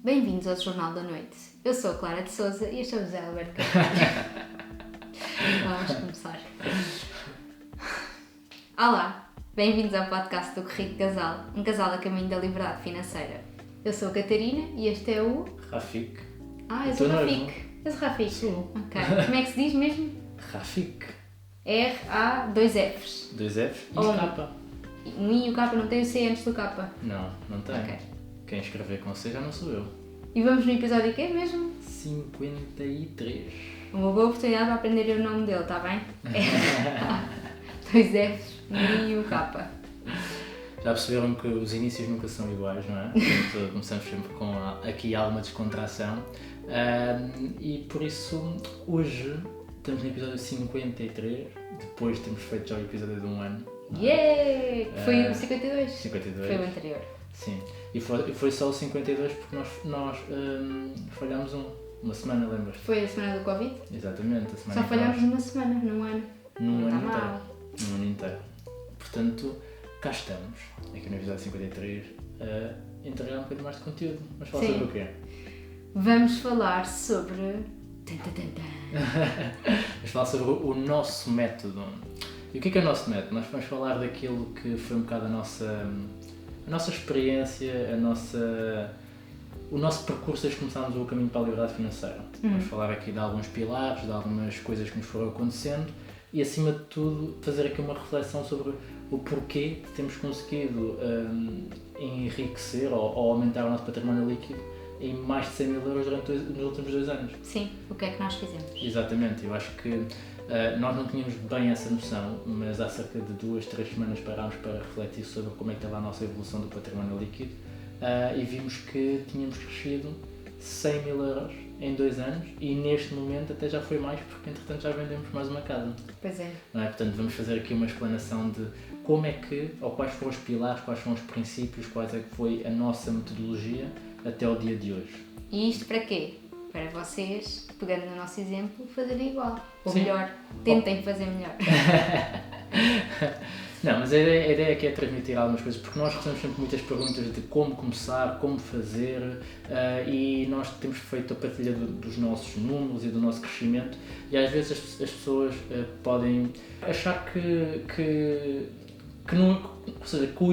Bem-vindos ao Jornal da Noite. Eu sou a Clara de Sousa e este é o José Alberto Carvalho. Vamos começar. Olá, bem-vindos ao podcast do Corrido Casal, um casal a caminho da liberdade financeira. Eu sou a Catarina e este é o... Rafik. eu sou o Rafik. És o Rafik? Sou. Ok. Como é que se diz mesmo? Rafik. R-A-2 Fs. 2 Fs e Ou K. Um I e o K, não tem o C antes do K. Não tem. Ok. Quem escrever com C já não sou eu. E vamos no episódio que é mesmo? 53. Uma boa oportunidade para aprender o nome dele, está bem? Dois Fs, um I e um K. Já perceberam que os inícios nunca são iguais, não é? Portanto, começamos sempre com aqui alguma descontração. E por isso, hoje, estamos no episódio 53, depois de termos feito já o episódio de um ano. Yeah! Foi o 52? 52. Foi o anterior. Sim. E foi só o 52 porque nós falhámos uma semana, lembras? Foi a semana do Covid? Exatamente, a semana Só falhámos uma semana, num ano. Num Não ano está inteiro. mal. Num ano inteiro. Portanto, cá estamos, aqui no episódio 53, a entregar um bocadinho mais de conteúdo. Mas falar Sim. sobre o quê? Vamos falar sobre... Vamos falar sobre o nosso método. E o que é o nosso método? Nós vamos falar daquilo que foi um bocado a nossa experiência, o nosso percurso desde que começámos o caminho para a liberdade financeira. Vamos falar aqui de alguns pilares, de algumas coisas que nos foram acontecendo e, acima de tudo, fazer aqui uma reflexão sobre o porquê que temos conseguido enriquecer ou aumentar o nosso património líquido em mais de 100 mil euros nos últimos 2 anos. Sim, o que é que nós fizemos? Exatamente, eu acho que nós não tínhamos bem essa noção, mas há cerca de 2-3 semanas parámos para refletir sobre como é que estava a nossa evolução do património líquido e vimos que tínhamos crescido 100 mil euros em 2 anos e neste momento até já foi mais porque entretanto já vendemos mais uma casa. Pois é. Não é? Portanto, vamos fazer aqui uma explanação de como é que, ou quais foram os pilares, quais foram os princípios, quais é que foi a nossa metodologia até ao dia de hoje. E isto para quê? Para vocês, pegando no nosso exemplo, fazerem igual. Ou Sim. melhor, tentem fazer melhor. Não, mas a ideia aqui é transmitir algumas coisas, porque nós recebemos sempre muitas perguntas de como começar, como fazer, e nós temos feito a partilha dos nossos números e do nosso crescimento, e às vezes as pessoas podem achar que não, ou seja, que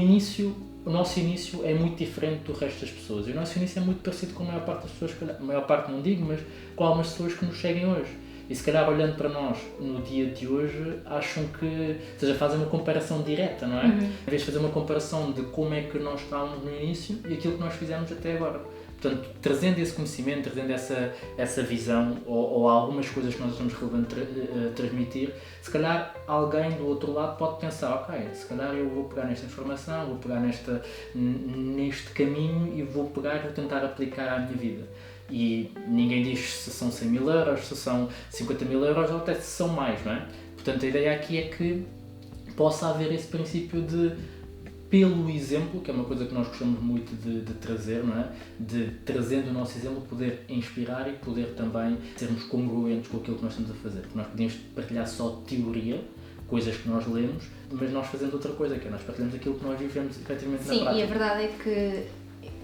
o nosso início é muito diferente do resto das pessoas, e o nosso início é muito parecido com a maior parte das pessoas, a maior parte não digo, mas com algumas pessoas que nos seguem hoje. E se calhar olhando para nós no dia de hoje, acham que, ou seja, fazem uma comparação direta, não é? Em vez de fazer uma comparação de como é que nós estávamos no início e aquilo que nós fizemos até agora. Portanto, trazendo esse conhecimento, trazendo essa visão ou algumas coisas que nós achamos relevante transmitir, se calhar alguém do outro lado pode pensar, ok, se calhar eu vou pegar nesta informação, vou pegar neste caminho e vou tentar aplicar à minha vida. E ninguém diz se são 100 mil euros, se são 50 mil euros ou até se são mais, não é? Portanto, a ideia aqui é que possa haver esse princípio de, pelo exemplo, que é uma coisa que nós gostamos muito de trazer, não é? De, trazendo o nosso exemplo, poder inspirar e poder também sermos congruentes com aquilo que nós estamos a fazer. Porque nós podemos partilhar só teoria, coisas que nós lemos, mas nós fazemos outra coisa, que é nós partilhamos aquilo que nós vivemos efetivamente na prática. Sim, e a verdade é que,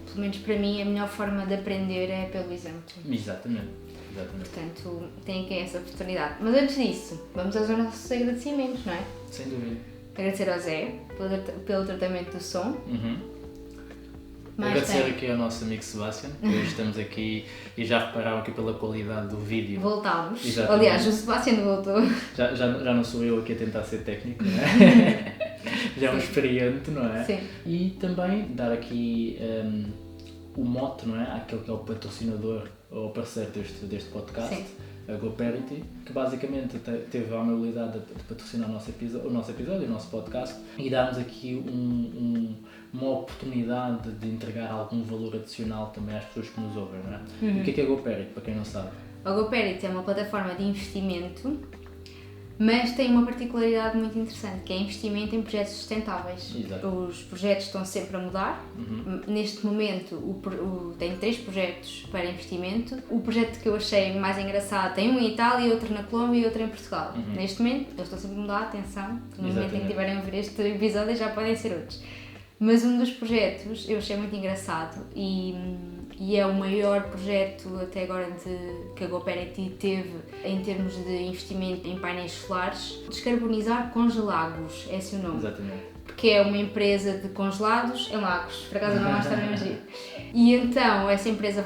pelo menos para mim, a melhor forma de aprender é pelo exemplo. Exatamente. Portanto, tem aqui essa oportunidade. Mas antes disso, vamos aos nossos agradecimentos, não é? Sem dúvida. Agradecer ao Zé pelo tratamento do som. Agradecer aqui ao nosso amigo Sebastião, que hoje estamos aqui e já repararam aqui pela qualidade do vídeo. Voltámos. Exatamente. Aliás, o Sebastião voltou. Já não sou eu aqui a tentar ser técnico, não é? Já é um experiente, não é? Sim. E também dar aqui o mote, não é? Àquele que é o patrocinador ou parceiro deste podcast. Sim. A GoParity, que basicamente teve a amabilidade de patrocinar o nosso episódio, o nosso podcast, e darmos aqui uma oportunidade de entregar algum valor adicional também às pessoas que nos ouvem, não é? O que é a GoParity, para quem não sabe? A GoParity é uma plataforma de investimento, mas tem uma particularidade muito interessante, que é investimento em projetos sustentáveis. Exato. Os projetos estão sempre a mudar. Neste momento tem 3 projetos para investimento. O projeto que eu achei mais engraçado tem um em Itália, outro na Colômbia e outro em Portugal. Neste momento, eles estão sempre a mudar, atenção, no momento em que tiverem a ver este episódio já podem ser outros. Mas um dos projetos eu achei muito engraçado e e é o maior projeto até agora que a GoParity teve em termos de investimento em painéis solares. Descarbonizar Congelagos, é esse o nome. Exatamente. Porque é uma empresa de congelados em lagos, por acaso não está a giro. E então essa empresa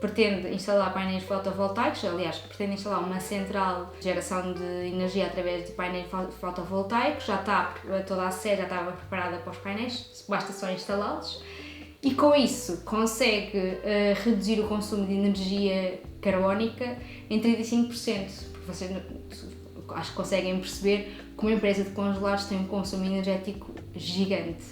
pretende instalar painéis fotovoltaicos, aliás, pretende instalar uma central de geração de energia através de painéis fotovoltaicos, toda a sede já estava preparada para os painéis, basta só instalá-los. E com isso consegue reduzir o consumo de energia carbónica em 35%, porque vocês acho que conseguem perceber que uma empresa de congelados tem um consumo energético gigante.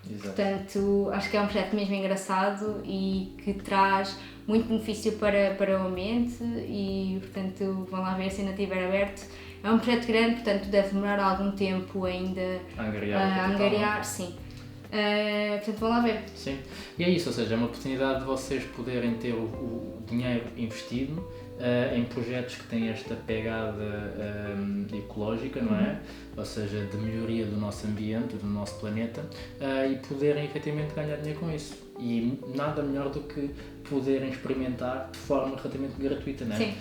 Exato. Portanto, acho que é um projeto mesmo engraçado e que traz muito benefício para o ambiente e, portanto, vão lá ver se ainda estiver aberto. É um projeto grande, portanto, deve demorar algum tempo ainda a angariar, sim. Portanto, vão lá ver. Sim, e é isso, ou seja, é uma oportunidade de vocês poderem ter o dinheiro investido em projetos que têm esta pegada ecológica, não é? Ou seja, de melhoria do nosso ambiente, do nosso planeta, e poderem efetivamente ganhar dinheiro com isso. E nada melhor do que poderem experimentar de forma relativamente gratuita, não é? Sim.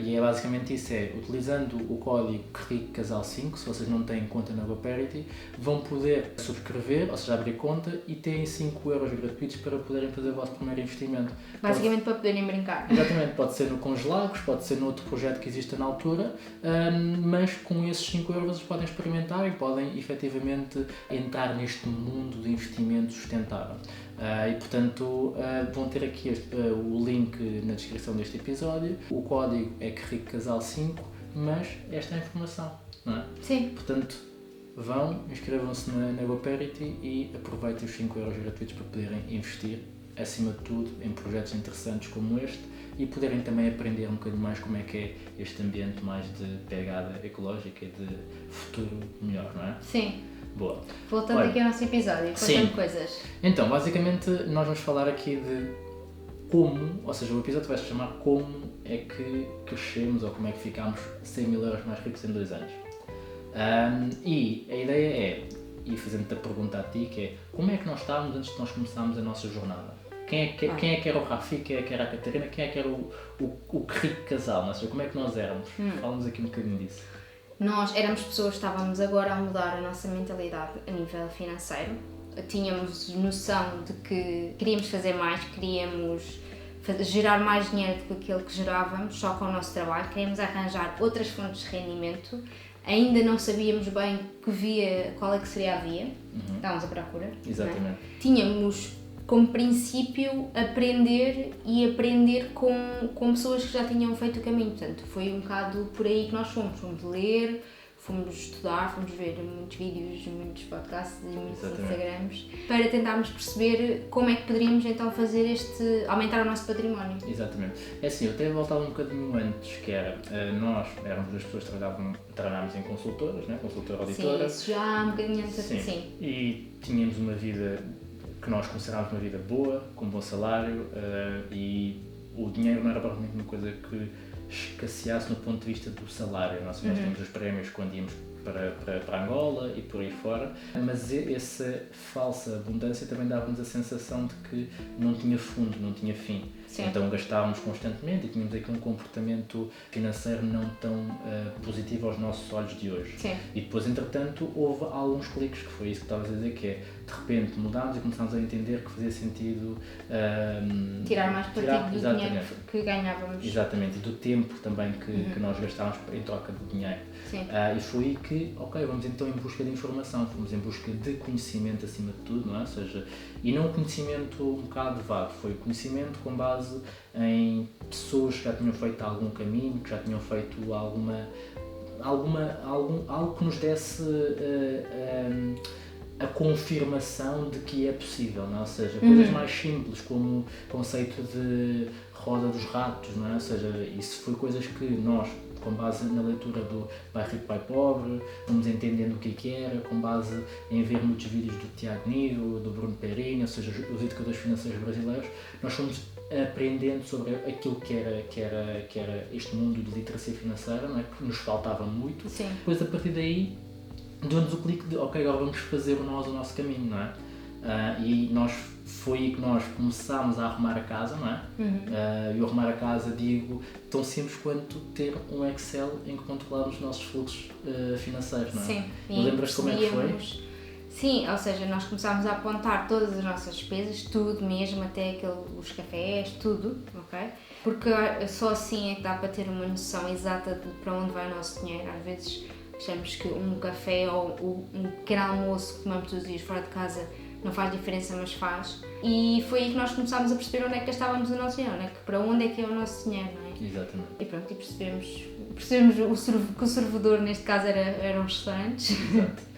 E é basicamente isso, utilizando o código CRICCASAL5, se vocês não têm conta na GoParity, vão poder subscrever, ou seja, abrir conta e terem 5€ gratuitos para poderem fazer o vosso primeiro investimento. Basicamente para poderem brincar. Exatamente, pode ser no Congelados, pode ser noutro projeto que exista na altura, mas com esses 5€ vocês podem experimentar e podem efetivamente entrar neste mundo de investimento sustentável. E portanto vão ter aqui o link na descrição deste episódio, o código é CRICCASAL5, mas esta é a informação, não é? Sim. Portanto, vão, inscrevam-se na GoParity e aproveitem os 5€ gratuitos para poderem investir, acima de tudo, em projetos interessantes como este e poderem também aprender um bocadinho mais como é que é este ambiente mais de pegada ecológica e de futuro melhor, não é? Sim. Boa. Voltando aqui ao nosso episódio, contando coisas. Então, basicamente, nós vamos falar aqui de como, ou seja, o episódio vai se chamar Como é que crescemos ou como é que ficámos 100.000€ mais ricos em 2 anos. E a ideia é, e fazendo-te a pergunta a ti, que é como é que nós estávamos antes de nós começarmos a nossa jornada? Quem é que era o Rafi, quem é que era a Catarina, quem é que era o rico casal, não sei, como é que nós éramos? Fala-nos aqui um bocadinho disso. Nós éramos pessoas que estávamos agora a mudar a nossa mentalidade a nível financeiro. Tínhamos noção de que queríamos fazer mais, queríamos gerar mais dinheiro do que aquele que gerávamos só com o nosso trabalho, queríamos arranjar outras fontes de rendimento. Ainda não sabíamos bem qual é que seria a via, estávamos à procura. Exatamente. Tínhamos como princípio aprender com pessoas que já tinham feito o caminho, portanto foi um bocado por aí que nós fomos ler, fomos estudar, fomos ver muitos vídeos, muitos podcasts e muitos Instagrams para tentarmos perceber como é que poderíamos então fazer aumentar o nosso património. Exatamente. É assim, eu até voltava um bocadinho antes, que era, nós éramos as pessoas que trabalhávamos em consultoras, né? Consultora auditora. Sim, isso já há um bocadinho antes assim. E tínhamos uma vida que nós considerávamos uma vida boa, com um bom salário, e o dinheiro não era provavelmente uma coisa que escasseasse no ponto de vista do salário. Nós tínhamos os prémios quando íamos para Angola e por aí fora, mas essa falsa abundância também dava-nos a sensação de que não tinha fundo, não tinha fim. Sim. Então gastávamos constantemente e tínhamos aqui um comportamento financeiro não tão positivo aos nossos olhos de hoje. Sim. E depois, entretanto, houve alguns cliques, que foi isso que estavas a dizer, que é, de repente mudámos e começámos a entender que fazia sentido tirar mais partido do dinheiro que ganhávamos. Exatamente, e do tempo também que nós gastávamos em troca de dinheiro. Sim. E foi aí que, vamos então em busca de informação, fomos em busca de conhecimento acima de tudo, não é? Ou seja, e não conhecimento um bocado vago, foi conhecimento com base em pessoas que já tinham feito algum caminho, que já tinham feito algo que nos desse a confirmação de que é possível, não é? Ou seja, coisas mais simples como o conceito de roda dos ratos, não é? Ou seja, isso foi coisas que nós, com base na leitura do Pai Rico, Pai Pobre, fomos entendendo o que era, com base em ver muitos vídeos do Tiago Nigro, do Bruno Perini, ou seja, os educadores financeiros brasileiros, nós fomos aprendendo sobre aquilo que era este mundo de literacia financeira, não é? Que nos faltava muito. Sim. Depois, a partir daí, deu-nos o clique de, agora vamos fazer o nosso caminho, não é? E foi aí que nós começámos a arrumar a casa, não é? E o arrumar a casa, digo, tão simples quanto ter um Excel em que controlamos os nossos fluxos financeiros, não é? Sim. Lembras como é que foi? Sim, ou seja, nós começámos a apontar todas as nossas despesas, tudo mesmo, até os cafés, tudo, ok? Porque só assim é que dá para ter uma noção exata de para onde vai o nosso dinheiro. Às vezes achamos que um café ou um pequeno almoço que tomamos todos os dias fora de casa não faz diferença, mas faz. E foi aí que nós começámos a perceber onde é que gastávamos o nosso dinheiro, para onde é que é o nosso dinheiro, não é? Exatamente. E pronto, e percebemos que o servidor neste caso eram os restaurantes. Exato.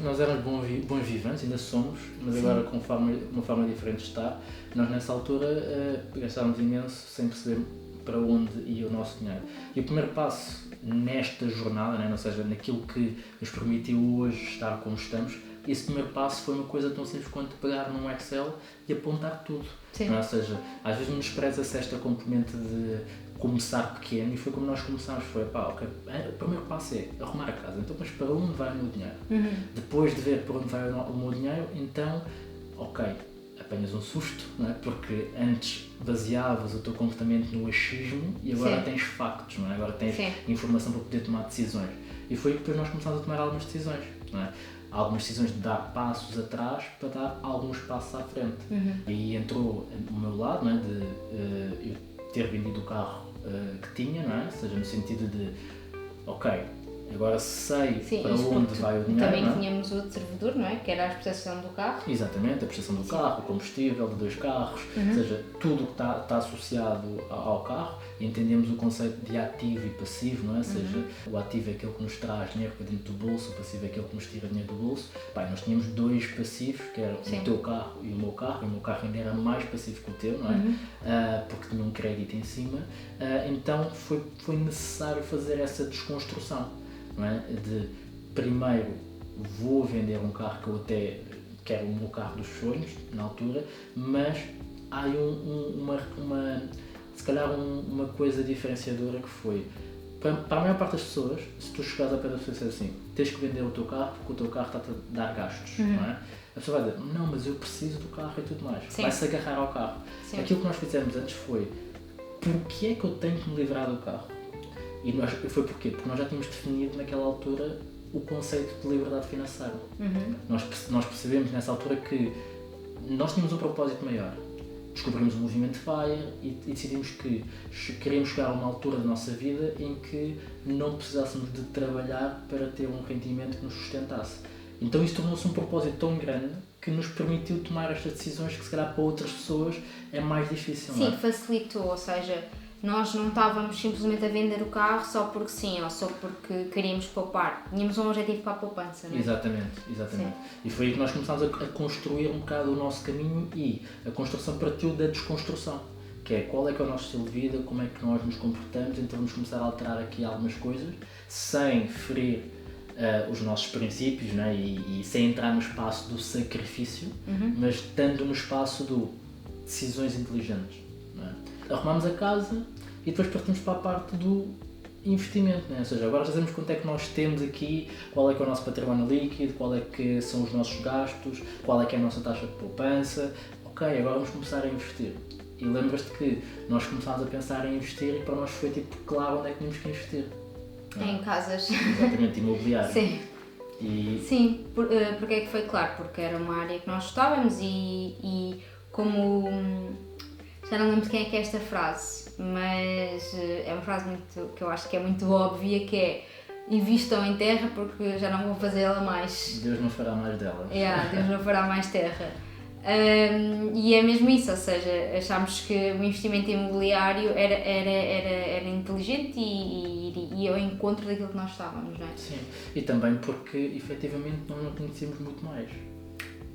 Nós éramos bons vivantes, ainda somos, mas agora com uma forma diferente de estar. Nós nessa altura gastávamos imenso sem perceber para onde ia o nosso dinheiro. E o primeiro passo nesta jornada, né, ou seja, naquilo que nos permitiu hoje estar como estamos, esse primeiro passo foi uma coisa tão simples quanto pegar num Excel e apontar tudo. Não, ou seja, às vezes nos preza-se esta componente de começar pequeno, e foi como nós começámos, foi, ok, o primeiro passo é arrumar a casa, então mas para onde vai o meu dinheiro? Depois de ver para onde vai o meu dinheiro, então, ok, apanhas um susto, não é? Porque antes baseavas o teu comportamento no achismo e agora tens factos, não é? Agora tens informação para poder tomar decisões. E foi que depois nós começámos a tomar algumas decisões, não é? Algumas decisões de dar passos atrás para dar alguns passos à frente. E aí entrou o meu lado, não é? De eu ter vendido o carro que tinha, não é? Ou seja, no sentido de, ok, agora sei para onde vai o dinheiro. Também tínhamos outro servidor, não é? Que era a prestação do carro. Exatamente, a prestação do carro, o combustível de 2 carros, ou seja, tudo o que está associado ao carro. Entendemos o conceito de ativo e passivo, não é? Ou seja, o ativo é aquele que nos traz dinheiro para dentro do bolso, o passivo é aquele que nos tira dinheiro do bolso. Nós tínhamos 2 passivos, que eram o teu carro e o meu carro ainda era mais passivo que o teu, não é? Porque tinha um crédito em cima. Então foi necessário fazer essa desconstrução, não é? De primeiro vou vender um carro que eu até quero, o meu carro dos sonhos na altura, mas há aí se calhar uma coisa diferenciadora que foi, para a maior parte das pessoas, se tu chegares ao pé da pessoa e disseres assim, tens que vender o teu carro porque o teu carro está-te a dar gastos, não é? A pessoa vai dizer, não, mas eu preciso do carro e tudo mais. Vai-se agarrar ao carro. Aquilo que nós fizemos antes foi, porquê é que eu tenho que me livrar do carro? E foi porquê? Porque nós já tínhamos definido naquela altura o conceito de liberdade financeira. Nós percebemos nessa altura que nós tínhamos um propósito maior. Descobrimos o movimento FIRE e decidimos que queríamos chegar a uma altura da nossa vida em que não precisássemos de trabalhar para ter um rendimento que nos sustentasse. Então isso tornou-se um propósito tão grande que nos permitiu tomar estas decisões que se calhar para outras pessoas é mais difícil. Sim, facilitou, ou seja, nós não estávamos simplesmente a vender o carro só porque sim, ou só porque queríamos poupar. Tínhamos um objetivo para a poupança, não é? Exatamente. E foi aí que nós começámos a construir um bocado o nosso caminho, e a construção partiu da desconstrução, que é qual é que é o nosso estilo de vida, como é que nós nos comportamos. Então vamos começar a alterar aqui algumas coisas, sem ferir os nossos princípios, não é? E sem entrar no espaço do sacrifício, mas estando no espaço do decisões inteligentes, não é? Arrumamos a casa e depois partimos para a parte do investimento, né? Ou seja, agora já sabemos quanto é que nós temos aqui, qual é que é o nosso património líquido, qual é que são os nossos gastos, qual é que é a nossa taxa de poupança. Ok, agora vamos começar a investir. E lembras-te que nós começámos a pensar em investir e para nós foi tipo claro onde é que tínhamos que investir. Em casas. Exatamente, imobiliário. Sim. Sim, porque é que foi claro? Porque era uma área que nós gostávamos e como... Já não lembro de quem é que é esta frase, mas é uma frase que eu acho que é muito óbvia, que é: invistam em terra porque já não vão fazê-la mais. Deus não fará mais dela. Deus não fará mais terra. E é mesmo isso, ou seja, achámos que o investimento imobiliário era inteligente e ia ao encontro daquilo que nós estávamos, não é? Sim, e também porque efetivamente nós não conhecíamos muito mais.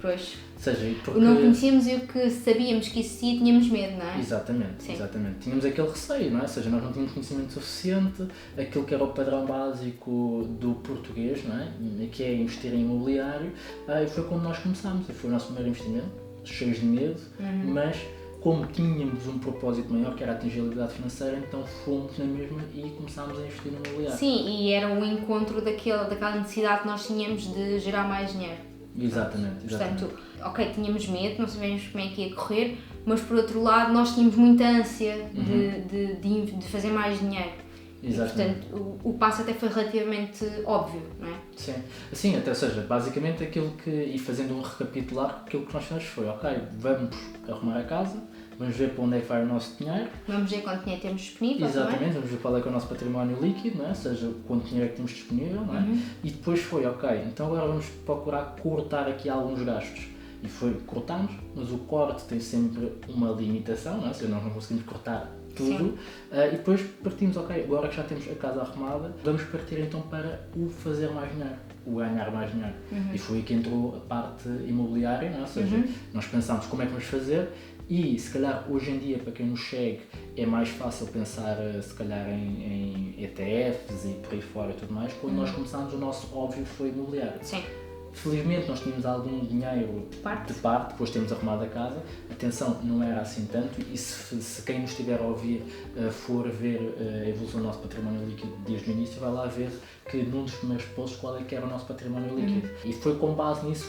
Pois. Ou seja, porque... Não conhecíamos e o que sabíamos que existia, tínhamos medo, não é? Exatamente. Tínhamos aquele receio, não é? Ou seja, nós não tínhamos conhecimento suficiente, aquilo que era o padrão básico do português, não é? Que é investir em imobiliário, e foi quando nós começámos, e foi o nosso primeiro investimento, cheios de medo, mas como tínhamos um propósito maior, que era atingir a liberdade financeira, então fomos na mesma e começámos a investir no imobiliário. Sim, e era o encontro daquela necessidade que nós tínhamos de gerar mais dinheiro. Exatamente. Portanto, ok, tínhamos medo, não sabíamos como é que ia correr, mas por outro lado nós tínhamos muita ânsia de fazer mais dinheiro. Exatamente. E, portanto, o passo até foi relativamente óbvio, não é? Sim, assim, até, ou seja, basicamente aquilo que, e fazendo um recapitular, aquilo que nós fizemos foi, ok, vamos arrumar a casa, vamos ver para onde é que vai o nosso dinheiro. Vamos ver quanto dinheiro temos disponível. Exatamente, vamos ver qual é que é o nosso património líquido, não é? Ou seja, quanto dinheiro é que temos disponível, não é? E depois foi, ok, então agora vamos procurar cortar aqui alguns gastos. E foi, cortamos, mas o corte tem sempre uma limitação, não é? Ou seja, nós não conseguimos cortar tudo. E depois partimos, ok, agora que já temos a casa arrumada, vamos partir então para o fazer mais dinheiro, o ganhar mais dinheiro. E foi aí que entrou a parte imobiliária, não é? Ou seja, nós pensámos como é que vamos fazer e se calhar hoje em dia para quem nos segue é mais fácil pensar se calhar em ETFs e por aí fora e tudo mais. Quando nós começámos, o nosso óbvio foi imobiliário. Sim. Felizmente nós tínhamos algum dinheiro de parte, depois temos arrumado a casa. Atenção, não era assim tanto e se quem nos estiver a ouvir for ver a evolução do nosso património líquido desde o início, vai lá ver que num dos primeiros posts qual é que era o nosso património líquido. E foi com base nisso,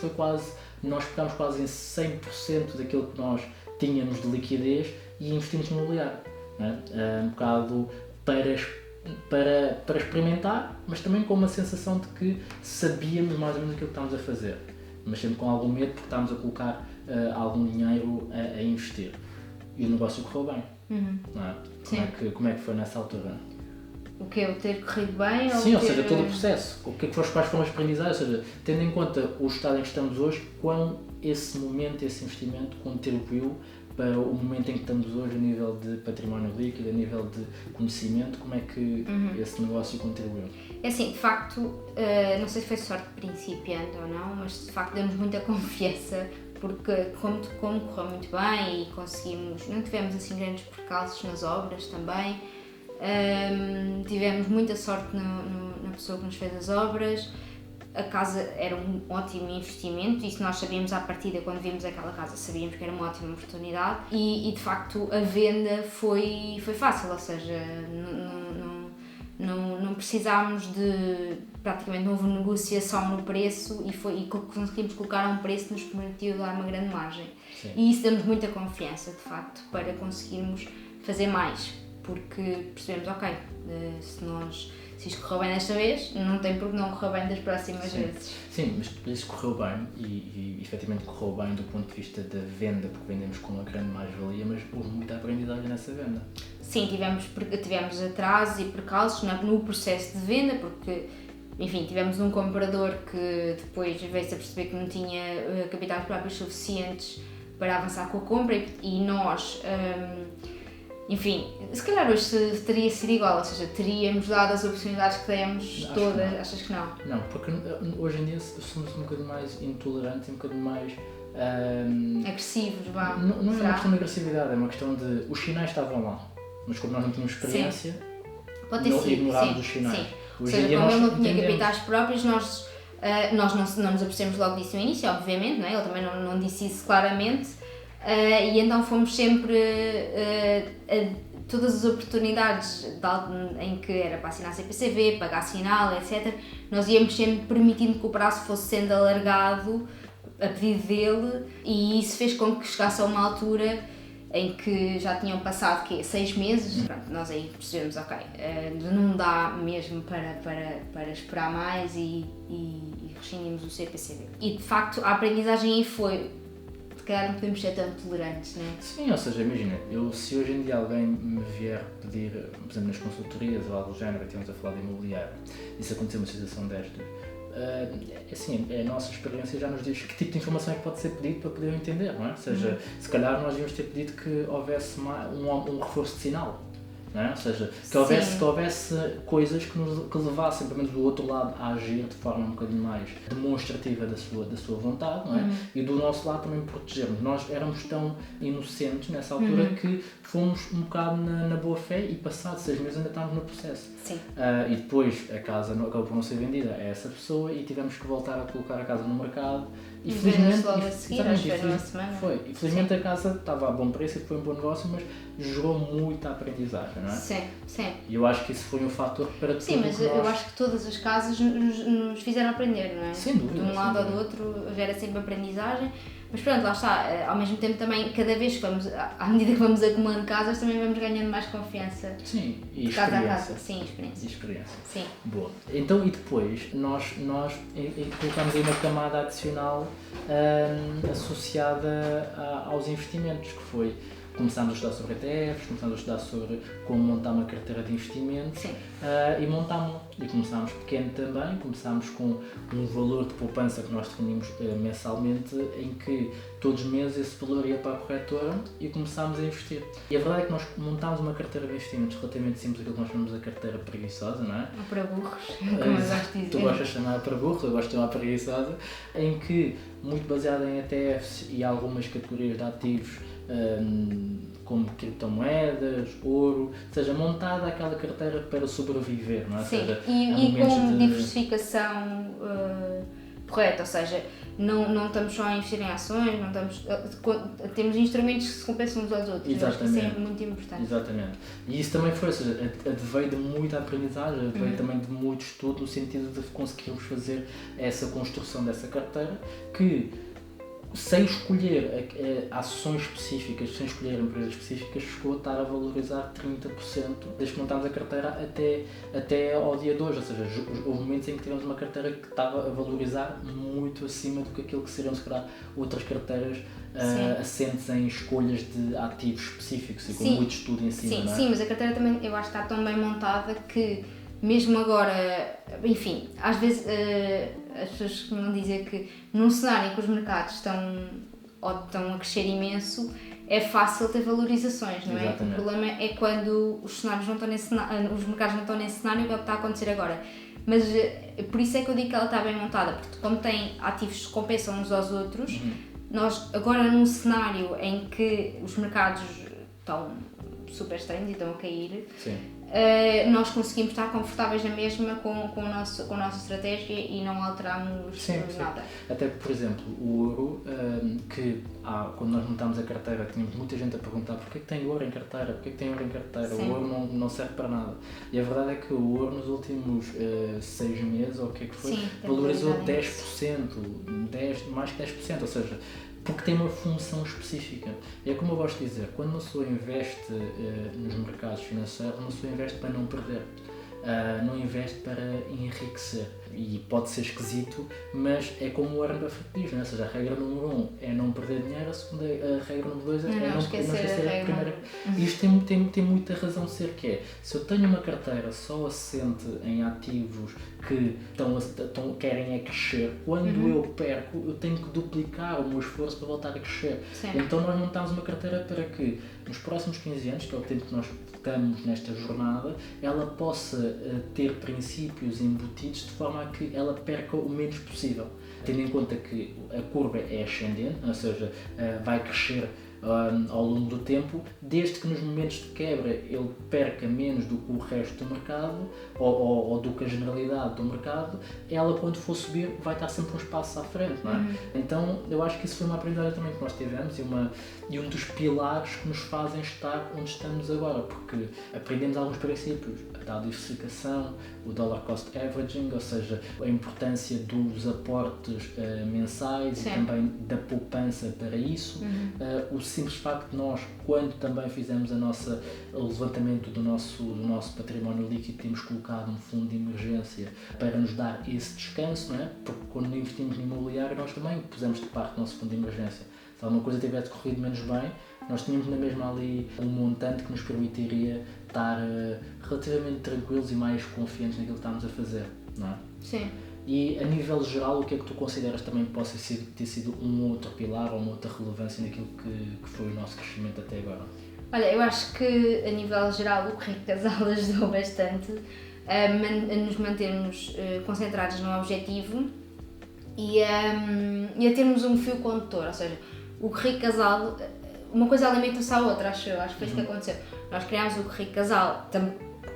nós pegámos quase em 100% daquilo que nós tínhamos de liquidez e investimos no imobiliário. Não é? Um bocado para experimentar, mas também com uma sensação de que sabíamos mais ou menos aquilo que estávamos a fazer, mas sempre com algum medo porque estávamos a colocar algum dinheiro a investir. E o negócio correu bem, não é? Como é que foi nessa altura? O que é o ter corrido bem? Sim, ou seja, todo o processo. Quais foram as aprendizagens? Ou seja, tendo em conta o estado em que estamos hoje, quão esse momento, esse investimento contribuiu para o momento em que estamos hoje a nível de património líquido, a nível de conhecimento, como é que esse negócio contribuiu? É assim, de facto, não sei se foi sorte principiante ou não, mas de facto deu-nos muita confiança, porque como correu muito bem e conseguimos, não tivemos assim grandes percalços nas obras também, tivemos muita sorte na pessoa que nos fez as obras. A casa era um ótimo investimento, isso nós sabíamos à partida, quando vimos aquela casa, sabíamos que era uma ótima oportunidade e de facto a venda foi fácil, ou seja, não precisámos praticamente não houve negociação no preço e conseguimos colocar a um preço que nos permitiu dar uma grande margem. Sim. E isso deu-nos muita confiança, de facto, para conseguirmos fazer mais, porque percebemos, ok, se isto correu bem desta vez, não tem por que não correr bem das próximas vezes. Sim, mas isso correu bem e efetivamente correu bem do ponto de vista da venda, porque vendemos com uma grande mais-valia, mas houve muita aprendizagem nessa venda. Sim, tivemos atrasos e percalços no processo de venda, porque, enfim, tivemos um comprador que depois veio-se a perceber que não tinha capitais próprios suficientes para avançar com a compra e nós... enfim, se calhar hoje teria sido igual, ou seja, teríamos dado as oportunidades que demos todas, achas que não? Não, porque hoje em dia somos um bocadinho mais intolerantes, um bocadinho mais... agressivos, vá. Não é uma questão de agressividade, é uma questão de... Os sinais estavam lá, mas como nós não tínhamos experiência, ignorámos os sinais. Sim. Ou seja, como ele não tinha capitais próprios, nós não nos apercebemos logo disso no início, obviamente, não é? Ele também não disse isso claramente. E então fomos sempre todas as oportunidades em que era para assinar CPCV, pagar sinal, etc. Nós íamos sempre permitindo que o prazo fosse sendo alargado a pedido dele e isso fez com que chegasse a uma altura em que já tinham passado 6 meses. Pronto, nós aí percebemos, ok, não dá mesmo para esperar mais e rescindimos o CPCV. E de facto a aprendizagem aí foi: não podemos ser tão tolerantes, não é? Sim, ou seja, imagina, se hoje em dia alguém me vier pedir, por exemplo, nas consultorias ou algo do género, estivemos a falar de imobiliário, e se acontecer uma situação destas, assim, a nossa experiência já nos diz que tipo de informação é que pode ser pedido para poder entender, não é? Ou seja, se calhar nós íamos ter pedido que houvesse um reforço de sinal. Não é? Ou seja, que houvesse coisas que levassem, pelo menos do outro lado, a agir de forma um bocadinho mais demonstrativa da sua vontade, não é? E do nosso lado também protegermos. Nós éramos tão inocentes nessa altura que fomos um bocado na boa fé e passados 6 meses ainda estávamos no processo. Sim. E depois a casa acabou por não ser vendida a essa pessoa e tivemos que voltar a colocar a casa no mercado E felizmente, logo a seguir, acho que foi numa semana. Foi. E felizmente a casa estava a bom preço e foi um bom negócio, mas gerou muita aprendizagem, não é? Sim, sim. E eu acho que isso foi um fator para tudo. Sim, mas eu acho que todas as casas nos fizeram aprender, não é? Sem dúvida. De um lado ou do outro gera sempre aprendizagem. Mas pronto, lá está, ao mesmo tempo também, cada vez que vamos, à medida que vamos acumulando casas, também vamos ganhando mais confiança. Sim, e de casa experiência. a casa. Sim, experiência. E experiência. Sim. Boa. Então, e depois, nós colocamos aí uma camada adicional associada aos investimentos, que foi, começámos a estudar sobre ETFs, começámos a estudar sobre como montar uma carteira de investimentos e montámos-la. E começámos pequeno também, começámos com um valor de poupança que nós definimos mensalmente, em que todos os meses esse valor ia para a corretora e começámos a investir. E a verdade é que nós montámos uma carteira de investimentos relativamente simples, aquilo que nós chamamos de carteira preguiçosa, não é? Ou para burros, como eu gosto de dizer. Tu gostas de chamar para burros, eu gosto de chamar preguiçosa, em que, muito baseada em ETFs e algumas categorias de ativos, como criptomoedas, ouro, ou seja, montada aquela carteira para sobreviver, não é? Sim, seja, e com diversificação correta, ou seja, não estamos só a investir em ações, não estamos, temos instrumentos que se compensam uns aos outros. Exatamente. Isso é muito importante. Exatamente. E isso também foi, ou seja, veio de muita aprendizagem, veio também de muito estudo, no sentido de conseguirmos fazer essa construção dessa carteira que, sem escolher ações específicas, sem escolher empresas específicas, chegou a estar a valorizar 30% desde que montámos a carteira até ao dia de hoje. Ou seja, houve momentos em que tivemos uma carteira que estava a valorizar muito acima do que aquilo que seriam, se calhar, outras carteiras assentes em escolhas de ativos específicos e com muito estudo em cima. Sim, não é? sim, mas a carteira também, eu acho que está tão bem montada que, mesmo agora, enfim, às vezes as pessoas costumam dizer que num cenário em que os mercados estão a crescer imenso, é fácil ter valorizações, não é? Exatamente. O problema é quando os cenários não estão nesse cenário, os mercados não estão nesse cenário, que é o que está a acontecer agora. Mas por isso é que eu digo que ela está bem montada, porque como tem ativos que se compensam uns aos outros, nós agora num cenário em que os mercados estão super estranhos e estão a cair, nós conseguimos estar confortáveis na mesma com a nossa estratégia e não alteramos nada. Até, por exemplo, o ouro, quando nós montámos a carteira, tínhamos muita gente a perguntar porquê que tem ouro em carteira, porquê que tem ouro em carteira, o ouro não serve para nada. E a verdade é que o ouro nos últimos 6 meses, ou o que é que foi, valorizou 10%, mais que 10%, ou seja, porque tem uma função específica. É como eu gosto de dizer, quando uma pessoa investe nos mercados financeiros, uma pessoa investe para não perder, não investe para enriquecer. E pode ser esquisito, mas é como o Warren Buffett diz, né? Ou seja, a regra número 1 é não perder dinheiro, a regra número 2 é não esquecer a primeira. Isto tem muita razão de ser, que é, se eu tenho uma carteira só assente em ativos que querem crescer, quando eu perco, eu tenho que duplicar o meu esforço para voltar a crescer. Então nós montamos uma carteira para que nos próximos 15 anos, que é o tempo que nós estamos nesta jornada, ela possa ter princípios embutidos de forma a que ela perca o menos possível, tendo em conta que a curva é ascendente, ou seja, vai crescer ao longo do tempo, desde que nos momentos de quebra ele perca menos do que o resto do mercado ou do que a generalidade do mercado, ela quando for subir vai estar sempre uns passos à frente, não é? Então eu acho que isso foi uma aprendizagem também que nós tivemos e um dos pilares que nos fazem estar onde estamos agora, porque aprendemos alguns princípios, a diversificação, o dollar cost averaging, ou seja, a importância dos aportes mensais e também da poupança para isso, o simples facto de nós, quando também fizemos o levantamento do nosso património líquido, temos colocado um fundo de emergência para nos dar esse descanso, não é? Porque quando investimos no imobiliário nós também pusemos de parte o nosso fundo de emergência. Se alguma coisa tivesse corrido menos bem, nós tínhamos na mesma ali um montante que nos permitiria estar relativamente tranquilos e mais confiantes naquilo que estamos a fazer, não é? Sim. E a nível geral, o que é que tu consideras também que possa ter sido um outro pilar ou uma outra relevância naquilo que foi o nosso crescimento até agora? Olha, eu acho que a nível geral o Rico Casal ajudou bastante a nos mantermos concentrados no objetivo e a termos um fio condutor, ou seja, o Rico Casal, uma coisa alimenta-se à outra, acho que foi isso que aconteceu. Nós criámos o Rico Casal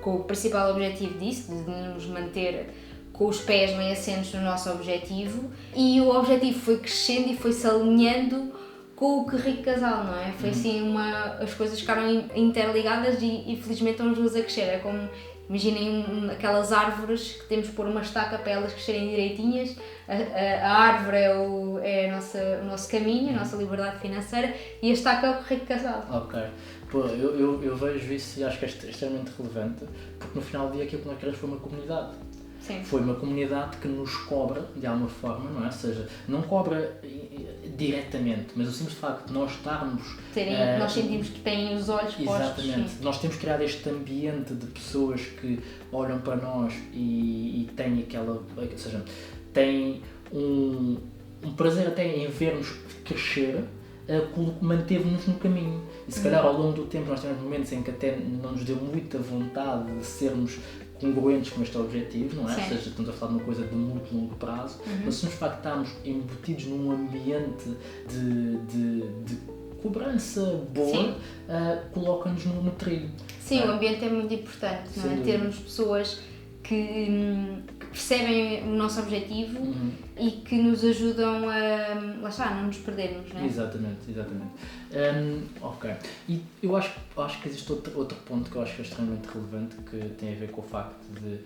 com o principal objetivo disso, de nos manter com os pés bem assentos no nosso objetivo, e o objetivo foi crescendo e foi-se alinhando com o Que Rico Casal, não é? Foi assim, as coisas ficaram interligadas e felizmente estão as duas a crescer. É como, imaginem aquelas árvores que temos que pôr uma estaca para elas crescerem direitinhas. A árvore é o nosso caminho, a nossa liberdade financeira, e a estaca é o Que Rico Casal. Ok. Pô, eu vejo isso e acho que é extremamente relevante, porque no final do dia aquilo que nós queremos foi uma comunidade. Sim. Foi uma comunidade que nos cobra de alguma forma, não é? Ou seja, não cobra diretamente, mas o simples facto de nós estarmos... nós sentimos que têm os olhos postos. Exatamente. Sim. Nós temos criado este ambiente de pessoas que olham para nós e têm aquela... Ou seja, têm um prazer até em ver-nos crescer, manteve-nos no caminho. E se calhar ao longo do tempo nós temos momentos em que até não nos deu muita vontade de sermos congruentes com este objetivo, não é? Sim. Ou seja, estamos a falar de uma coisa de muito longo prazo, mas se nos factarmos embutidos num ambiente de cobrança boa, coloca-nos no trilho. Sim, o ambiente é muito importante, não é? Termos pessoas que percebem o nosso objetivo e que nos ajudam a, lá está, não nos perdermos, não é? Exatamente. Ok. E eu acho que existe outro ponto que eu acho que é extremamente relevante, que tem a ver com o facto de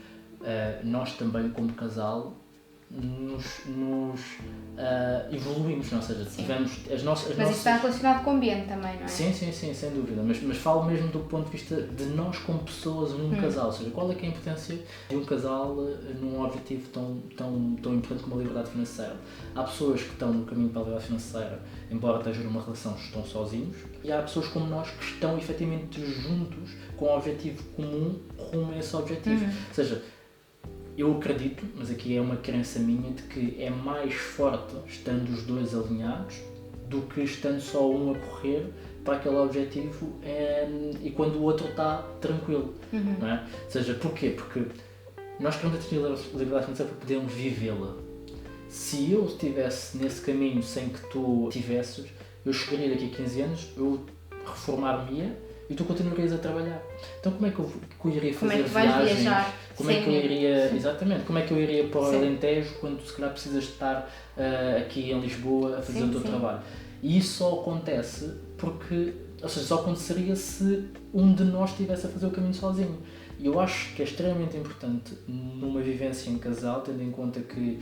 nós também, como casal, nos evoluímos, não? Ou seja, tivemos as nossas... Mas isso está relacionado com o ambiente também, não é? Sim, sem dúvida, mas falo mesmo do ponto de vista de nós como pessoas num casal, ou seja, qual é que é a importância de um casal num objetivo tão importante como a liberdade financeira. Há pessoas que estão no caminho para a liberdade financeira, embora estejam numa relação, estão sozinhos, e há pessoas como nós que estão efetivamente juntos com um objetivo comum rumo a esse objetivo. Ou seja, eu acredito, mas aqui é uma crença minha, de que é mais forte estando os dois alinhados do que estando só um a correr para aquele objetivo e quando o outro está tranquilo. Não é? Ou seja, porquê? Porque nós queremos ter liberdade financeira para podermos vivê-la. Se eu estivesse nesse caminho sem que tu tivesses, eu chegaria daqui a 15 anos, eu reformar-me-ia e tu continuarias a trabalhar. Então como é que eu iria fazer viagens? Viajar? Como é que eu iria, exatamente, como é que eu iria para o Alentejo quando se calhar precisas estar aqui em Lisboa a fazer o teu trabalho? E isso só acontece porque, ou seja, só aconteceria se um de nós estivesse a fazer o caminho sozinho. E eu acho que é extremamente importante numa vivência em casal, tendo em conta que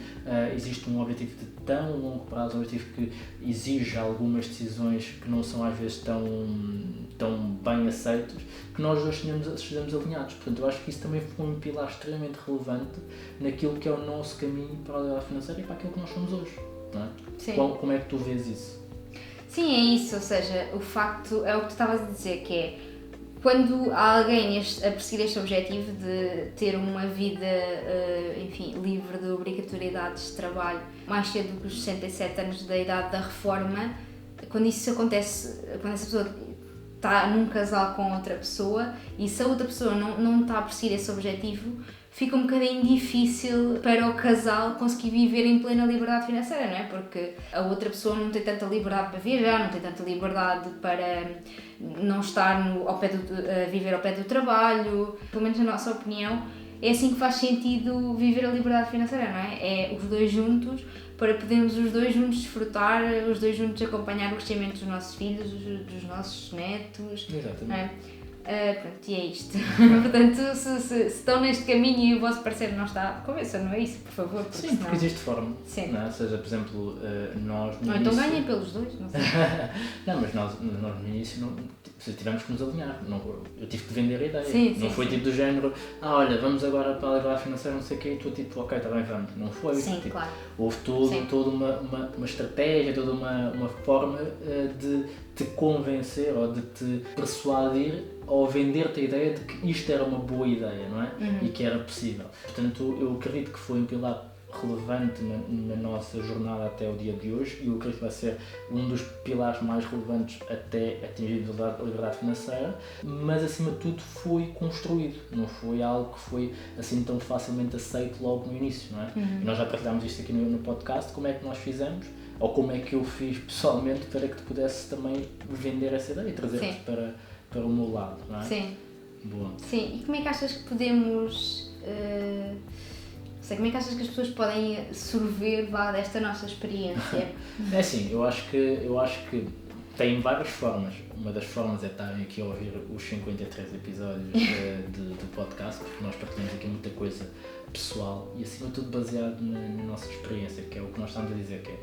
existe um objetivo de tão longo prazo, um objetivo que exige algumas decisões que não são às vezes tão bem aceitas, que nós dois estejamos alinhados. Portanto, eu acho que isso também foi um pilar extremamente relevante naquilo que é o nosso caminho para a liberdade financeira e para aquilo que nós somos hoje. Não é? Sim. Como é que tu vês isso? Sim, é isso, ou seja, o facto é o que tu estavas a dizer, que é quando há alguém a perseguir este objetivo de ter uma vida, enfim, livre de obrigatoriedades de trabalho mais cedo do que os 67 anos da idade da reforma, quando isso acontece, quando essa pessoa está num casal com outra pessoa e se a outra pessoa não está a perseguir esse objetivo, fica um bocadinho difícil para o casal conseguir viver em plena liberdade financeira, não é? Porque a outra pessoa não tem tanta liberdade para viajar, não tem tanta liberdade para não estar a viver ao pé do trabalho. Pelo menos na nossa opinião, é assim que faz sentido viver a liberdade financeira, não é? É os dois juntos, para podermos os dois juntos desfrutar, os dois juntos acompanhar o crescimento dos nossos filhos, dos nossos netos. Exatamente. Não é? Pronto, e é isto. Portanto, se estão neste caminho e o vosso parceiro não está, convençam-no a isso, por favor. Sim, senão... porque existe forma. Sim. Não é? Ou seja, por exemplo, nós no Ou início... então ganhem pelos dois, não sei. Não, mas nós no início tivemos que nos alinhar. Eu tive que vender a ideia. Sim, não foi tipo do género, olha, vamos agora para a liberdade financeira, não sei o quê, e tu tipo, ok, está bem, vamos. Não foi. Sim, tipo, claro. Houve toda uma estratégia, toda uma forma de te convencer ou de te persuadir ou vender-te a ideia de que isto era uma boa ideia, não é? E que era possível. Portanto, eu acredito que foi um pilar relevante na nossa jornada até o dia de hoje e eu acredito que vai ser um dos pilares mais relevantes até atingir a liberdade financeira, mas acima de tudo foi construído, não foi algo que foi assim tão facilmente aceito logo no início, não é? E nós já partilhámos isto aqui no podcast, como é que nós fizemos ou como é que eu fiz pessoalmente para que tu pudesse também vender essa ideia e trazer-te para o meu lado, não é? Sim. Boa. Sim, e como é que achas que podemos sei, como é que achas que as pessoas podem sorver desta nossa experiência? É assim, eu acho que tem várias formas. Uma das formas é estarem aqui a ouvir os 53 episódios do podcast, porque nós partilhamos aqui muita coisa pessoal e acima de tudo baseado na nossa experiência, que é o que nós estamos a dizer, que é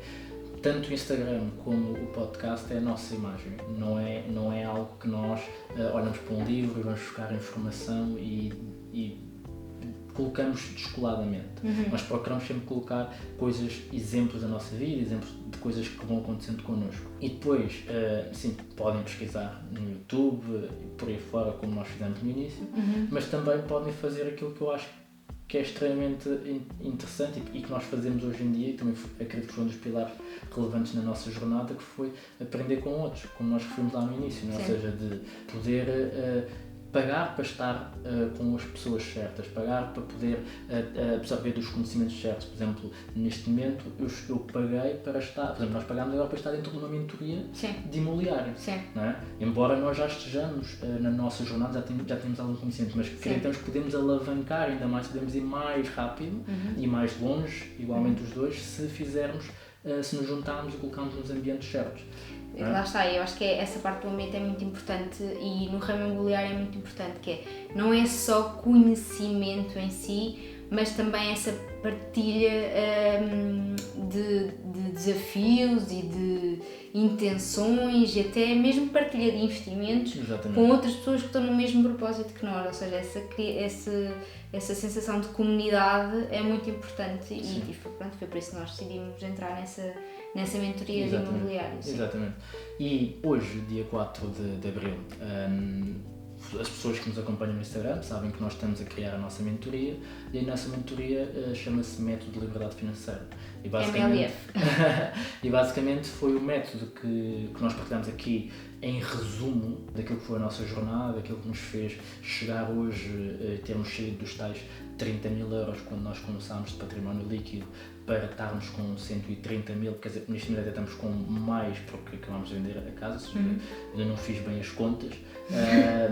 tanto o Instagram como o podcast é a nossa imagem, não é algo que nós olhamos para um livro e vamos buscar informação e colocamos descoladamente. Nós procuramos sempre colocar exemplos da nossa vida, exemplos de coisas que vão acontecendo connosco. E depois, sim, podem pesquisar no YouTube e por aí fora, como nós fizemos no início, mas também podem fazer aquilo que eu acho que é extremamente interessante e que nós fazemos hoje em dia, e também acredito que foi um dos pilares relevantes na nossa jornada, que foi aprender com outros, como nós referimos lá no início, não é? Ou seja, de poder pagar para estar com as pessoas certas, pagar para poder absorver dos conhecimentos certos. Por exemplo, neste momento eu paguei para estar, por exemplo, nós pagámos agora para estar dentro de uma mentoria de imobiliário. Não é? Embora nós já estejamos na nossa jornada, já temos algum conhecimento, mas acreditamos que podemos alavancar ainda mais, podemos ir mais rápido e mais longe, igualmente os dois, se fizermos, se nos juntarmos e colocarmos nos ambientes certos. Lá está, eu acho que essa parte do ambiente é muito importante e no ramo imobiliário é muito importante, que não é só conhecimento em si, mas também essa partilha de desafios e de intenções e até mesmo partilha de investimentos com outras pessoas que estão no mesmo propósito que nós, ou seja, essa sensação de comunidade é muito importante e pronto, foi por isso que nós decidimos entrar nessa mentoria de imobiliário. Exatamente. E hoje, dia 4 de Abril, as pessoas que nos acompanham no Instagram sabem que nós estamos a criar a nossa mentoria e a nossa mentoria chama-se Método de Liberdade Financeira. E basicamente foi o método que nós partilhamos aqui em resumo daquilo que foi a nossa jornada, daquilo que nos fez chegar hoje, termos saído dos tais 30 mil euros quando nós começámos de património líquido para estarmos com 130 mil, quer dizer, neste momento estamos com mais porque acabámos de vender a casa, ainda não fiz bem as contas,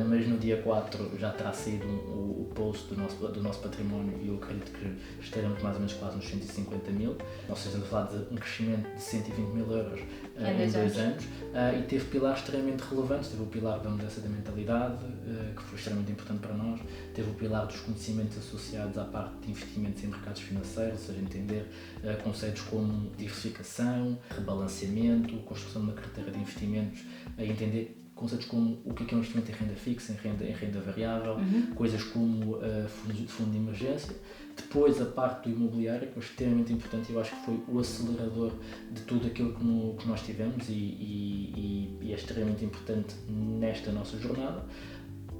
mas no dia 4 já terá saído o post do nosso património e eu acredito que estaremos mais ou menos quase nos 150 mil, ou seja, estamos a falar de um crescimento de 120 mil euros em 2 anos, e teve pilares extremamente relevantes. Teve o pilar da mudança da mentalidade, que foi extremamente importante para nós, teve o pilar dos conhecimentos associados à parte de investimentos em mercados financeiros, ou seja, entender conceitos como diversificação, rebalanceamento, construção de uma carteira de investimentos, entender conceitos como o que é um investimento em renda fixa, em renda variável, coisas como fundo de emergência. Depois a parte do imobiliário, que é extremamente importante, eu acho que foi o acelerador de tudo aquilo que nós tivemos e é extremamente importante nesta nossa jornada.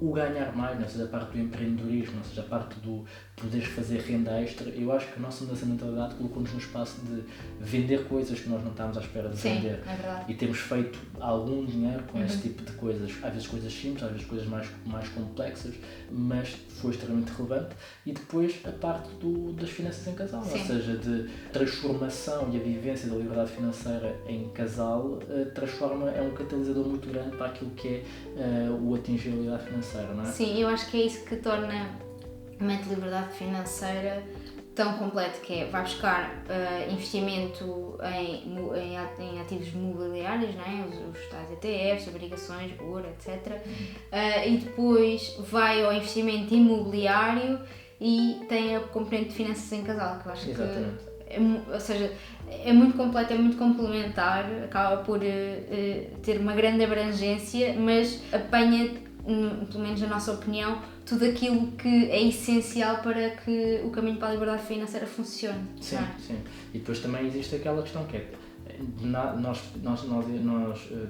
O ganhar mais, ou seja, a parte do empreendedorismo, ou seja, a parte do poderes fazer renda extra, eu acho que a nossa mudança de mentalidade colocou-nos no espaço de vender coisas que nós não estávamos à espera de vender. É verdade. E temos feito algum dinheiro com esse tipo de coisas, às vezes coisas simples, às vezes coisas mais complexas, mas foi extremamente relevante. E depois a parte das finanças em casal, ou seja, de transformação e a vivência da liberdade financeira em casal, é um catalisador muito grande para aquilo que é o atingir a liberdade financeira, não é? Sim, eu acho que é isso que torna o método de liberdade financeira tão completo, que é, vai buscar investimento em ativos mobiliários, não é? os tais ETFs, obrigações, ouro, etc. E depois vai ao investimento imobiliário e tem a componente de finanças em casal, que eu acho ou seja, é muito completo, é muito complementar, acaba por ter uma grande abrangência, mas apanha, pelo menos na nossa opinião, tudo aquilo que é essencial para que o caminho para a liberdade financeira funcione. Sim. E depois também existe aquela questão que é, nós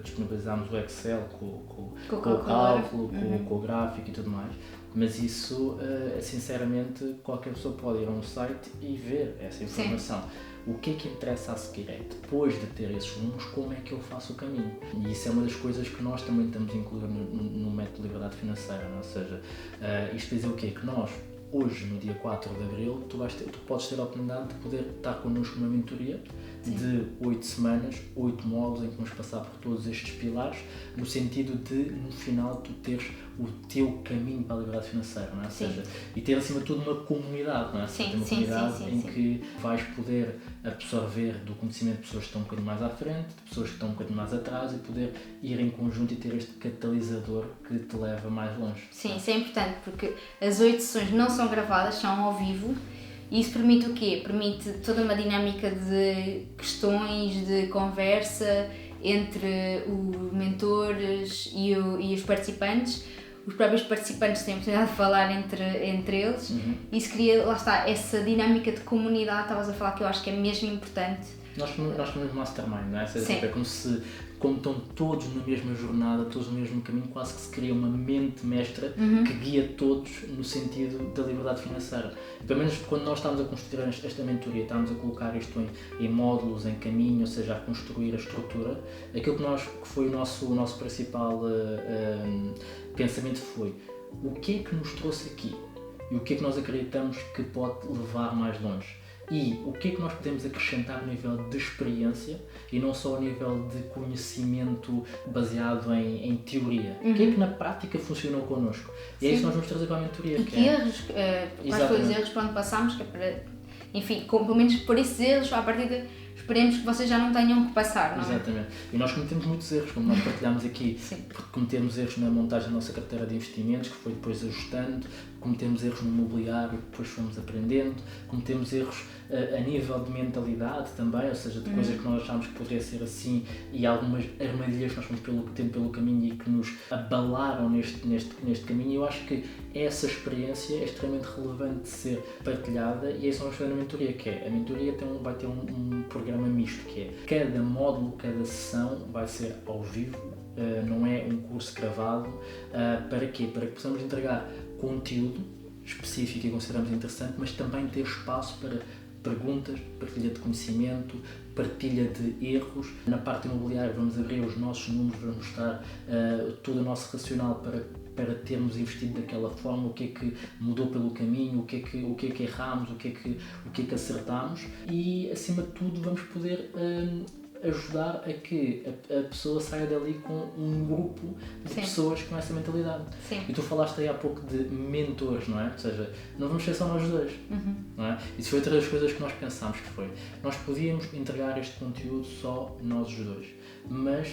disponibilizámos o Excel com o cálculo, com o gráfico e tudo mais, mas isso, sinceramente, qualquer pessoa pode ir a um site e ver essa informação. O que é que interessa a seguir é, depois de ter esses números, como é que eu faço o caminho? E isso é uma das coisas que nós também estamos a incluir no método de liberdade financeira, não? Ou seja, isto quer dizer o quê? Que nós, hoje, no dia 4 de Abril, tu podes ter a oportunidade de poder estar connosco numa mentoria de 8 semanas, 8 módulos em que vamos passar por todos estes pilares, no sentido de, no final, tu teres o teu caminho para a liberdade financeira, não é? Ou seja, e ter acima de tudo uma comunidade, não é? Sim, ter uma comunidade em que vais poder absorver do conhecimento de pessoas que estão um bocadinho mais à frente, de pessoas que estão um bocadinho mais atrás e poder ir em conjunto e ter este catalisador que te leva mais longe. Sim, isso é importante porque as 8 sessões não são gravadas, são ao vivo. E isso permite o quê? Permite toda uma dinâmica de questões, de conversa entre os mentores e os participantes. Os próprios participantes têm a oportunidade de falar entre eles. E isso cria, lá está, essa dinâmica de comunidade, estavas a falar, que eu acho que é mesmo importante. Nós chamamos mastermind, não é? É como estão todos na mesma jornada, todos no mesmo caminho, quase que se cria uma mente mestra que guia todos no sentido da liberdade financeira. E, pelo menos quando nós estamos a construir esta mentoria, estamos a colocar isto em módulos, em caminho, ou seja, a construir a estrutura, aquilo que foi o nosso principal pensamento foi: o que é que nos trouxe aqui? E o que é que nós acreditamos que pode levar mais longe? E o que é que nós podemos acrescentar a nível de experiência e não só a nível de conhecimento baseado em teoria? O que é que na prática funcionou connosco? E é isso que nós vamos trazer para a mentoria. E que erros, quais foram os erros para onde passámos, que é para, enfim, pelo menos por esses erros, à partida, esperemos que vocês já não tenham que passar, não é? Exatamente. E nós cometemos muitos erros, como nós partilhámos aqui, Sim. porque cometemos erros na montagem da nossa carteira de investimentos, que foi depois ajustando, cometemos erros no imobiliário, que depois fomos aprendendo, cometemos erros a nível de mentalidade também, ou seja, de coisas que nós achámos que poderia ser assim e algumas armadilhas que nós fomos tendo pelo caminho e que nos abalaram neste caminho. E eu acho que essa experiência é extremamente relevante de ser partilhada e é isso que vamos fazer na mentoria, que é, a mentoria vai ter um programa misto, que é cada módulo, cada sessão vai ser ao vivo, não é um curso gravado. Para quê? Para que possamos entregar conteúdo específico e consideramos interessante, mas também ter espaço para perguntas, partilha de conhecimento, partilha de erros. Na parte imobiliária vamos abrir os nossos números, vamos mostrar todo o nosso racional para termos investido daquela forma, o que é que mudou pelo caminho, o que é que erramos, o que é que acertamos e, acima de tudo, vamos poder ajudar a que a pessoa saia dali com um grupo de pessoas com essa mentalidade. Sim. E tu falaste aí há pouco de mentores, não é? Ou seja, não vamos ser só nós dois, não é? Isso foi outra das coisas que nós pensámos que foi. Nós podíamos entregar este conteúdo só nós os dois, mas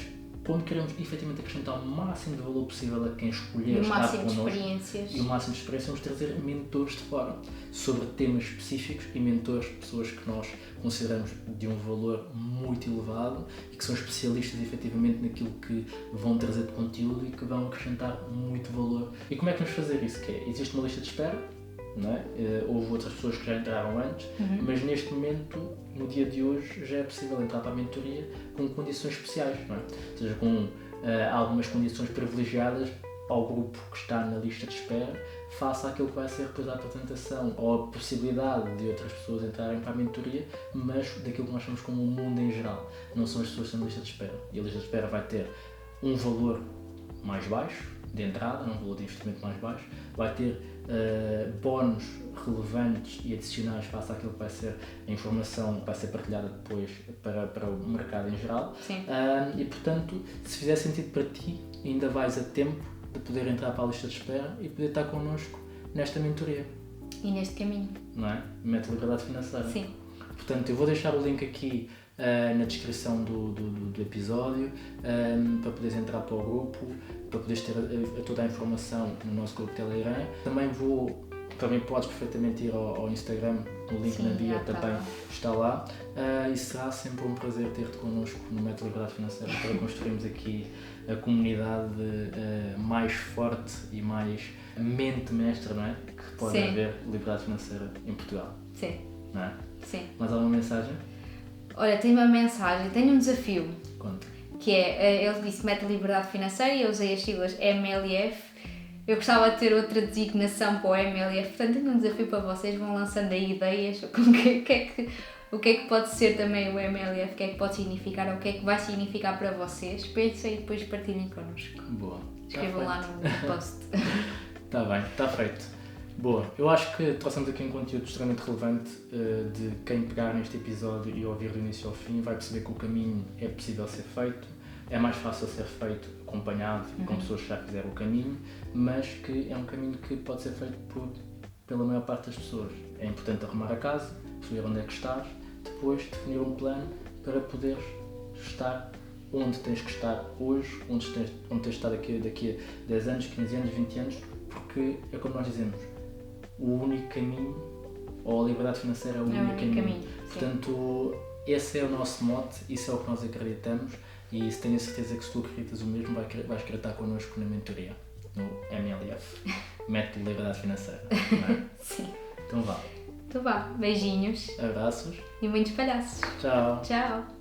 como queremos efetivamente acrescentar o máximo de valor possível a quem escolher estar connosco e o máximo de experiência, vamos trazer mentores de fora sobre temas específicos e mentores de pessoas que nós consideramos de um valor muito elevado e que são especialistas efetivamente naquilo que vão trazer de conteúdo e que vão acrescentar muito valor. E como é que vamos fazer isso? Existe uma lista de espera, não é? Houve outras pessoas que já entraram antes, mas neste momento, no dia de hoje, já é possível entrar para a mentoria com condições especiais, não é? Ou seja, com algumas condições privilegiadas ao grupo que está na lista de espera, face àquilo que vai ser depois a apresentação ou a possibilidade de outras pessoas entrarem para a mentoria, mas daquilo que nós chamamos como o mundo em geral. Não são as pessoas que estão na lista de espera. E a lista de espera vai ter um valor mais baixo de entrada, um valor de investimento mais baixo, vai ter bónus relevantes e adicionais face àquilo que vai ser a informação que vai ser partilhada depois para o mercado em geral. E portanto, se fizer sentido para ti, ainda vais a tempo de poder entrar para a lista de espera e poder estar connosco nesta mentoria. E neste caminho. Não é? Mete liberdade financeira. Sim. Portanto, eu vou deixar o link aqui na descrição do episódio para poderes entrar para o grupo, para poderes ter toda a informação no nosso grupo Telegram. Também podes perfeitamente ir ao Instagram, o link na bio também está lá. E será sempre um prazer ter-te connosco no Método Liberdade Financeira para construirmos aqui a comunidade mais forte e mais mente mestra, não é? Que pode haver liberdade financeira em Portugal. Sim. Não é? Sim. Mais alguma mensagem? Olha, tenho uma mensagem, tenho um desafio. Conta. Que é, ele disse Método Liberdade Financeira e eu usei as siglas MLF. Eu gostava de ter outra designação para o MLF, portanto tenho um desafio para vocês, vão lançando aí ideias, o que é que pode ser também o MLF, o que é que pode significar, o que é que vai significar para vocês, pensem e depois partilhem connosco. Boa. Escrevam lá no post. Está bem, está feito. Boa, eu acho que trouxemos aqui um conteúdo extremamente relevante de quem pegar neste episódio e ouvir do início ao fim vai perceber que o caminho é possível ser feito, é mais fácil ser feito acompanhado com pessoas que já fizeram o caminho, mas que é um caminho que pode ser feito pela maior parte das pessoas. É importante arrumar a casa, perceber onde é que estás, depois definir um plano para poderes estar onde tens que estar hoje, onde tens de estar daqui a 10 anos, 15 anos, 20 anos, porque é como nós dizemos, o único caminho, ou a liberdade financeira é o único caminho. Portanto, esse é o nosso mote, isso é o que nós acreditamos e tenho a certeza que se tu acreditas o mesmo, vais querer estar connosco na mentoria, no MLF, Método de Liberdade Financeira. Não é? Sim. Então vá. Beijinhos. Abraços. E muitos palhaços. Tchau. Tchau.